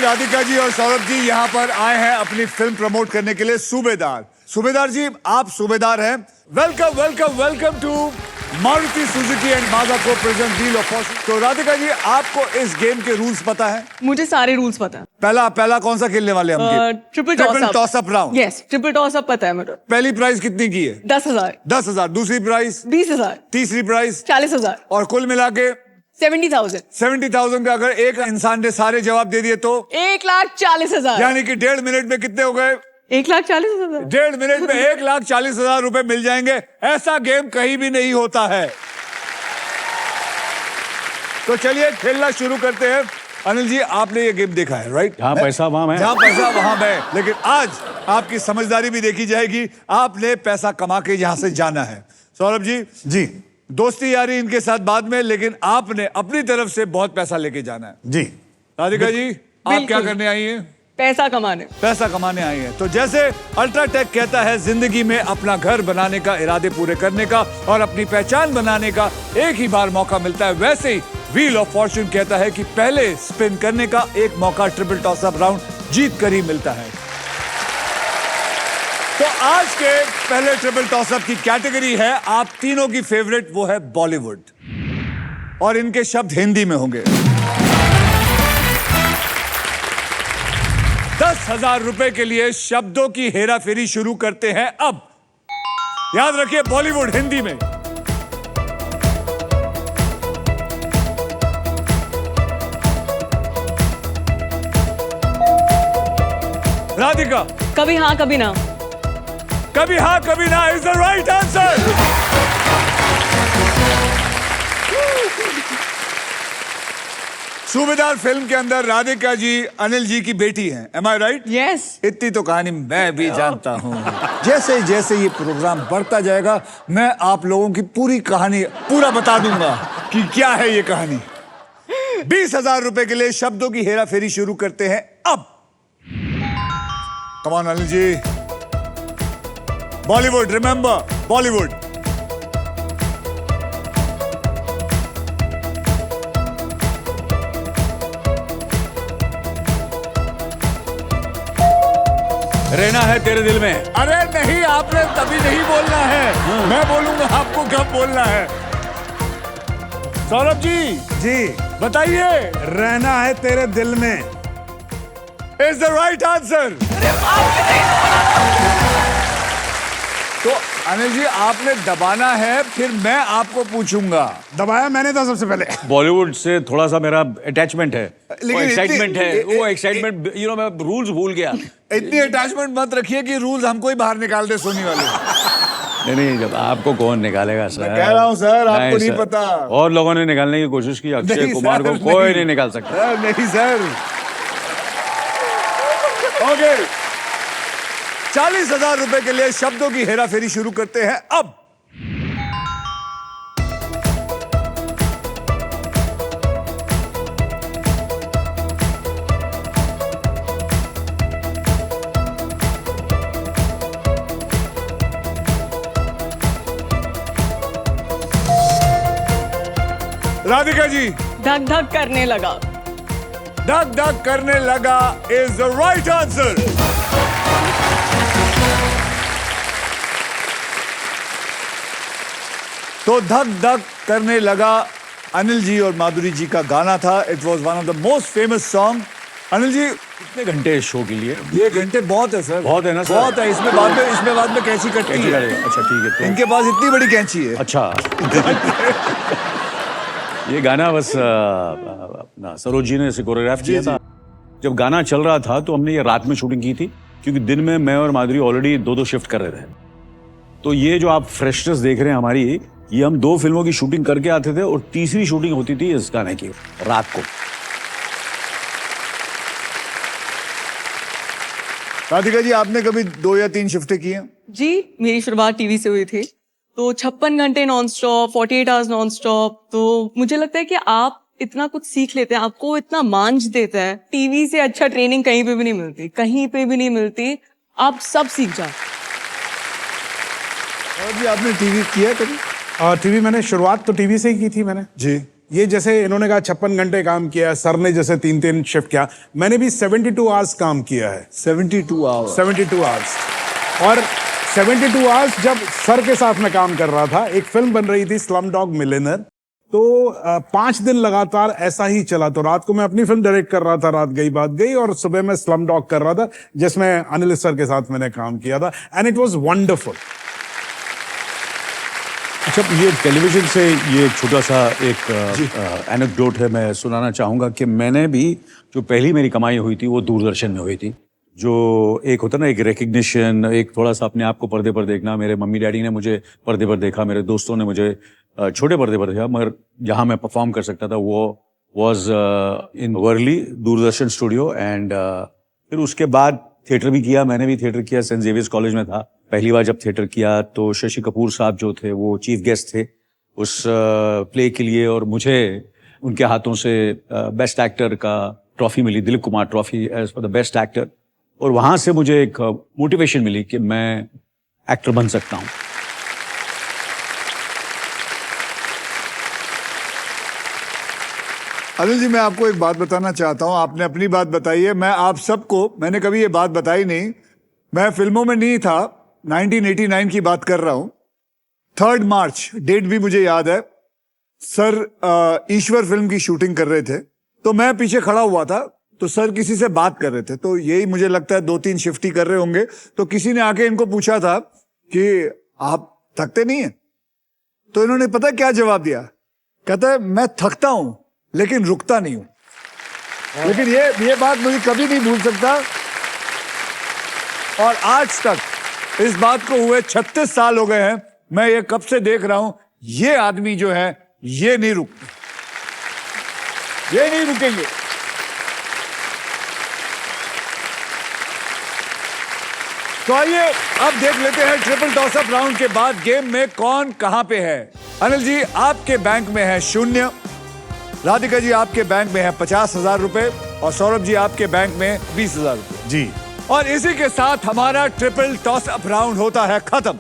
राधिका जी और सौरभ जी यहाँ पर आए हैं अपनी फिल्म प्रमोट करने के लिए। सूबेदार, सूबेदार जी आप सूबेदार हैं। Welcome welcome welcome to Maruti Suzuki and माजा को प्रेजेंट व्हील ऑफ फॉर्च्यून। तो राधिका जी आपको इस गेम के रूल्स पता है? मुझे सारे रूल्स पता है। पहला कौन सा खेलने वाले हम? Triple toss up round. Yes, triple toss up पता है मुझे। पहली प्राइस कितनी की है? 10,000। 10,000। दूसरी प्राइस? 20,000। तीसरी प्राइस? 40,000। और कुल मिला के 70,000। 70,000 का अगर एक इंसान ने सारे जवाब दे दिए तो 1,40,000। यानी कि 1.5 मिनट में कितने हो गए? 1,40,000। 1.5 मिनट में 1,40,000 रुपए मिल जाएंगे। ऐसा गेम कहीं भी नहीं होता है। तो चलिए खेलना शुरू करते हैं। अनिल जी आपने ये गेम देखा है, राइट? जहाँ पैसा वहाँ मैं। जहाँ पैसा वहाँ मैं। लेकिन आज आपकी समझदारी भी देखी जाएगी। आपने पैसा कमा के यहाँ से जाना है। सौरभ जी जी दोस्ती यारी इनके साथ बाद में, लेकिन आपने अपनी तरफ से बहुत पैसा लेके जाना है। जी राधिका जी आप क्या करने आई हैं? पैसा कमाने। पैसा कमाने आई हैं। तो जैसे अल्ट्राटेक कहता है जिंदगी में अपना घर बनाने का, इरादे पूरे करने का और अपनी पहचान बनाने का एक ही बार मौका मिलता है, वैसे ही व्हील ऑफ फॉर्च्यून कहता है कि पहले स्पिन करने का एक मौका ट्रिपल टॉस अप राउंड जीत कर ही मिलता है। तो आज के पहले ट्रिपल टॉस अप की कैटेगरी है आप तीनों की फेवरेट, वो है बॉलीवुड, और इनके शब्द हिंदी में होंगे। 10,000 रुपए के लिए शब्दों की हेराफेरी शुरू करते हैं अब। याद रखिए बॉलीवुड हिंदी में। राधिका कभी हाँ कभी ना। कभी हाँ कभी ना इज द राइट आंसर। सूबेदार फिल्म के अंदर राधिका जी अनिल जी की बेटी हैं। एम आई राइट? यस। इतनी तो कहानी मैं भी जानता हूँ। जैसे जैसे ये प्रोग्राम बढ़ता जाएगा मैं आप लोगों की पूरी कहानी पूरा बता दूंगा कि क्या है ये कहानी। 20,000 रुपए के लिए शब्दों की हेराफेरी शुरू करते हैं अब। Come on Anil ji. Bollywood, remember Bollywood. रहना है तेरे दिल में। अरे नहीं, आपने तभी नहीं बोलना है। मैं बोलूंगा आपको कब बोलना है। सौरभ जी जी बताइए। रहना है तेरे दिल में इज द राइट आंसर। तो अनिल जी आपने दबाना है, फिर मैं आपको पूछूंगा। दबाया मैंने था सबसे पहले। बॉलीवुड से थोड़ा सा मेरा अटैचमेंट है, लेकिन एक्साइटमेंट है, इतनी- वो एक्साइटमेंट मैं रूल्स भूल गया। इतनी अटैचमेंट मत रखिए कि रूल्स हमको ही बाहर निकाल दे सोनी वाले। नहीं, जब आपको कौन निकालेगा सर? मैं कह रहा हूं सर, आपको नहीं सर। पता। और लोगों ने निकालने की कोशिश की, अक्षय नहीं कुमार सर, को कोई नहीं निकाल सकता। नहीं सर। ओके 40,000 रुपए के लिए शब्दों की हेराफेरी शुरू करते हैं अब। राधिका जी धक धक करने लगा। धक धक करने लगा इज द राइट आंसर। तो धक धक करने लगा अनिल जी और माधुरी जी का गाना था। It was one of the most famous song. Anil ji कितने घंटे इस शो के लिए? ये घंटे बहुत है सर। बहुत है ना सर? बहुत है। इसमें बाद में कैंची कटती कैंची है। कटेगा। अच्छा ठीक है। तो इनके पास इतनी बड़ी कैंची है। अच्छा ये गाना बस अपना सरोज जी ने कोरियोग्राफ किया था। जब गाना चल रहा था तो हमने ये रात में शूटिंग की थी, क्योंकि दिन में मैं और माधुरी ऑलरेडी 2-2 शिफ्ट कर रहे थे। तो ये जो आप फ्रेशनेस देख रहे हैं हमारी, ये हम 2 फिल्मों की शूटिंग करके आते थे और तीसरी शूटिंग होती थी इस गाने की रात को। राधिका जी आपने कभी 2 या 3 शिफ्टें की हैं? जी मेरी शुरुआत टीवी से हुई थी, तो 56 घंटे non stop, 48 hours non stop. तो मुझे लगता है कि आप इतना कुछ सीख लेते हैं, आपको इतना मांझ देता है। टीवी से अच्छा ट्रेनिंग कहीं पे भी नहीं मिलती, कहीं पे भी नहीं मिलती। आप सब सीख जाओ। और जी आपने टीवी किया कभी? और टीवी मैंने शुरुआत तो टीवी से ही की थी मैंने। जी ये जैसे इन्होंने कहा 56 घंटे काम किया, सर ने जैसे 3-3 शिफ्ट किया, मैंने भी 72 आवर्स काम किया है। 72 आवर्स 72 आवर्स। और 72 आवर्स जब सर के साथ में काम कर रहा था, एक फिल्म बन रही थी स्लम डॉग मिलियनेयर, तो 5 दिन लगातार ऐसा ही चला। तो रात को मैं अपनी फिल्म डायरेक्ट कर रहा था, रात गई बात गई, और सुबह मैं स्लम डॉग कर रहा था जिसमें अनिल सर के साथ मैंने काम किया था, एंड इट वाज वंडरफुल। अच्छा, ये टेलीविजन से ये छोटा सा एक एनेक्डोट है, मैं सुनाना चाहूँगा कि मैंने भी जो पहली मेरी कमाई हुई थी वो दूरदर्शन में हुई थी। जो एक होता ना, एक रिकग्निशन, एक थोड़ा सा अपने आप को पर्दे पर देखना। मेरे मम्मी डैडी ने मुझे पर्दे पर देखा, मेरे दोस्तों ने मुझे छोटे पर्दे पर देखा, मगर जहाँ मैं परफॉर्म कर सकता था वो was in Worli Doordarshan studio. And फिर उसके बाद थिएटर भी किया, मैंने भी थिएटर किया, सेंट जेवियर्स कॉलेज में था। पहली बार जब थिएटर किया तो शशि कपूर साहब जो थे वो चीफ गेस्ट थे उस प्ले के लिए, और मुझे उनके हाथों से बेस्ट एक्टर का ट्रॉफी मिली, Dilip Kumar trophy as for the best actor. और वहाँ से मुझे एक मोटिवेशन मिली कि मैं एक्टर बन सकता हूँ। अनिल जी, मैं आपको एक बात बताना चाहता हूं। आपने अपनी बात बताई है, मैं आप सबको, मैंने कभी ये बात बताई नहीं, मैं फिल्मों में नहीं था। 1989 की बात कर रहा हूं, 3 मार्च, डेट भी मुझे याद है। सर ईश्वर फिल्म की शूटिंग कर रहे थे, तो मैं पीछे खड़ा हुआ था, तो सर किसी से बात कर रहे थे, तो यही मुझे लगता है 2-3 शिफ्ट ही कर रहे होंगे। तो किसी ने आके इनको पूछा था कि आप थकते नहीं है? तो इन्होंने पता क्या जवाब दिया? कहता है मैं थकता हूं लेकिन रुकता नहीं हूं। लेकिन ये बात मुझे कभी नहीं भूल सकता, और आज तक इस बात को हुए 36 साल हो गए हैं, मैं ये कब से देख रहा हूं, ये आदमी जो है ये नहीं रुकते, ये नहीं रुकेंगे। तो आइए अब देख लेते हैं ट्रिपल टॉस अप राउंड के बाद गेम में कौन कहां पे है। अनिल जी, आपके बैंक में है 0, राधिका जी आपके बैंक में है 50,000 रुपए, और सौरभ जी आपके बैंक में 20,000 रुपए। जी। और इसी के साथ हमारा ट्रिपल टॉस अप राउंड होता है खत्म।